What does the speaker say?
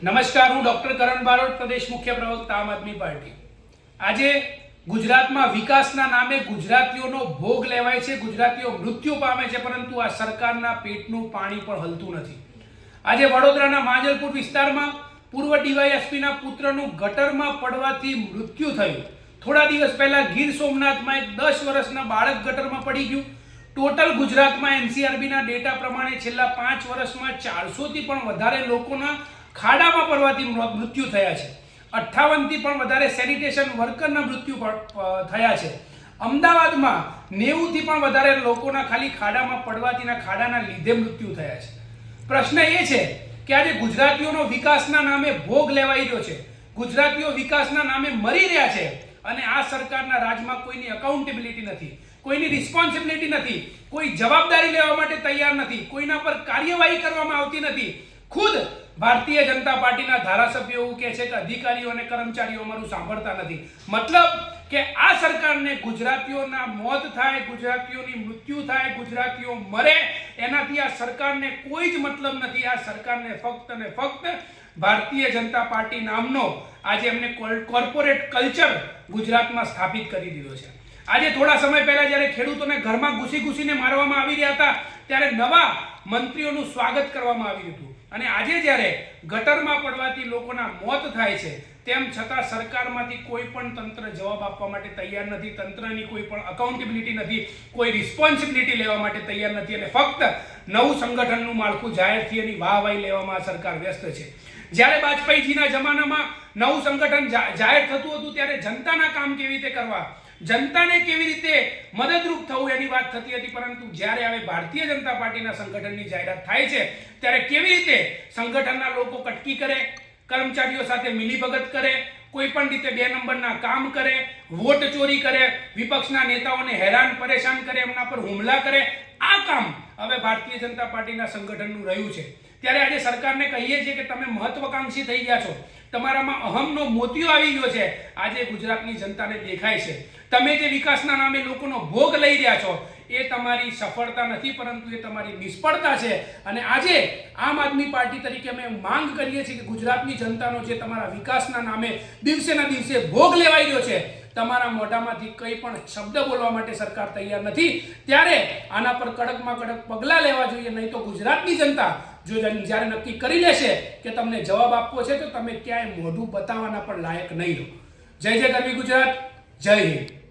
નમસ્કાર, હું ડોક્ટર કરણ બારોટ, પ્રદેશ મુખ્ય પ્રવક્તા આમ આદમી પાર્ટી। આજે ગુજરાતમાં વિકાસના નામે ગુજરાતીઓનો ભોગ લેવાય છે, ગુજરાતીઓ મૃત્યુ પામે છે, પરંતુ આ સરકારના પેટનું પાણી પણ હલતું નથી। આજે વડોદરાના માંજલપુર વિસ્તારમાં પૂર્વ ડીવાયએસપીના પુત્રનું ગટરમાં પડવાથી મૃત્યુ થયું। થોડા દિવસ પહેલા ગીર સોમનાથમાં એક 10 વર્ષના બાળક ગટરમાં પડી ગયું। ટોટલ ગુજરાતમાં એનસીઆરબીના ડેટા પ્રમાણે છેલ્લા 5 વર્ષમાં 400થી પણ વધારે લોકોના ખાડામાં પડવાથી મૃત્યુ થયા છે। 58થી પણ વધારે સેનિટેશન વર્કરના મૃત્યુ થયા છે। અમદાવાદમાં 90થી પણ વધારે લોકોના ખાલી ખાડામાં પડવાથીના ખાડાના લીધે મૃત્યુ થયા છે। પ્રશ્ન એ છે કે આજે ગુજરાતીઓનો વિકાસના નામે ભોગ લેવાઈ રહ્યો છે, ગુજરાતીઓ વિકાસના નામે મરી રહ્યા છે અને આ સરકારના રાજમાં કોઈની અકાઉન્ટેબિલિટી નથી, કોઈની રિસ્પોન્સિબિલિટી નથી, કોઈ જવાબદારી લેવા માટે તૈયાર નથી, કોઈના પર કાર્યવાહી કરવામાં આવતી નથી। ખુદ ભારતીય જનતા પાર્ટીના ધારાસભ્યો એવું કહે છે કે અધિકારીઓ અને કર્મચારીઓ અમારું સાંભળતા નથી। મતલબ કે આ સરકારને ગુજરાતીઓના મોત થાય, ગુજરાતીઓની મૃત્યુ થાય, ગુજરાતીઓ મરે, એનાથી આ સરકારને કોઈ જ મતલબ નથી। આ સરકારને ફક્ત અને ફક્ત ભારતીય જનતા પાર્ટી નામનો આજે એમને કોર્પોરેટ કલ્ચર ગુજરાતમાં સ્થાપિત કરી દીધો છે। આજે થોડા સમય પહેલા જ્યારે ખેડૂતોને ઘરમાં ઘૂસીને મારવામાં આવી રહ્યા હતા ત્યારે નવા મંત્રીઓનું સ્વાગત કરવામાં આવ્યું હતું અને આજે જ્યારે ગટરમાં પડવાથી લોકોના મોત થાય છે તેમ છતાં સરકારમાંથી કોઈ પણ તંત્ર જવાબ આપવા માટે તૈયાર નથી, તંત્રની કોઈ પણ અકાઉન્ટેબિલિટી નથી, કોઈ રિસ્પોન્સિબિલિટી લેવા માટે તૈયાર નથી અને ફક્ત નવું સંગઠનનું માળખું જાહેર થઈ એની વાહવાહી લેવામાં આ સરકાર વ્યસ્ત છે। જ્યારે વાજપેયીજીના જમાનામાં નવું સંગઠન જાહેર થતું હતું ત્યારે જનતાના કામ કેવી રીતે કરવા, જનતાને કેવી રીતે મદદરૂપ થવું એની વાત થતી હતી, પરંતુ જ્યારે હવે ભારતીય જનતા પાર્ટીના સંગઠનની જાહેરાત થાય છે ત્યારે કેવી રીતે સંગઠનના લોકો કટકી કરે, કર્મચારીઓ સાથે મિલીભગત કરે, કોઈ પણ રીતે 2 નંબરના કામ કરે, વોટ ચોરી કરે, વિપક્ષના નેતાઓને હેરાન પરેશાન કરે, એમના પર હુમલા કરે, આ કામ હવે ભારતીય જનતા પાર્ટીના સંગઠનનું રહ્યું છે। ત્યારે આજે સરકારને કહીએ છીએ કે તમે મહત્વાકાંક્ષી થઈ ગયા છો, તમારામાં અહમનો મોતિયો આવી ગયો છે, આજે ગુજરાતની જનતાને દેખાય છે। તમે જે વિકાસના નામે લોકોનો ભોગ લઈ રહ્યા છો એ તમારી સફળતા નથી, પરંતુ એ તમારી નિષ્ફળતા છે અને આજે આમ આદમી પાર્ટી તરીકે અમે માંગ કરીએ છીએ કે ગુજરાતની જનતાનો જે તમારા વિકાસના નામે દિવસેના દિવસે ભોગ લેવાઈ રહ્યો છે, તમારા મોઢામાંથી કંઈ પણ શબ્દ બોલવા માટે સરકાર તૈયાર નથી। ત્યારે આના પર કડકમાં કડક પગલાં લેવા જોઈએ, નહીં તો ગુજરાતની જનતા જો જ્યારે નક્કી કરી લેશે કે તમને જવાબ આપવો છે તો તમે ક્યાંય મોઢું બતાવવાના પણ લાયક નહીં રહો। જય જય ગરવી ગુજરાત, જય હિન્દ।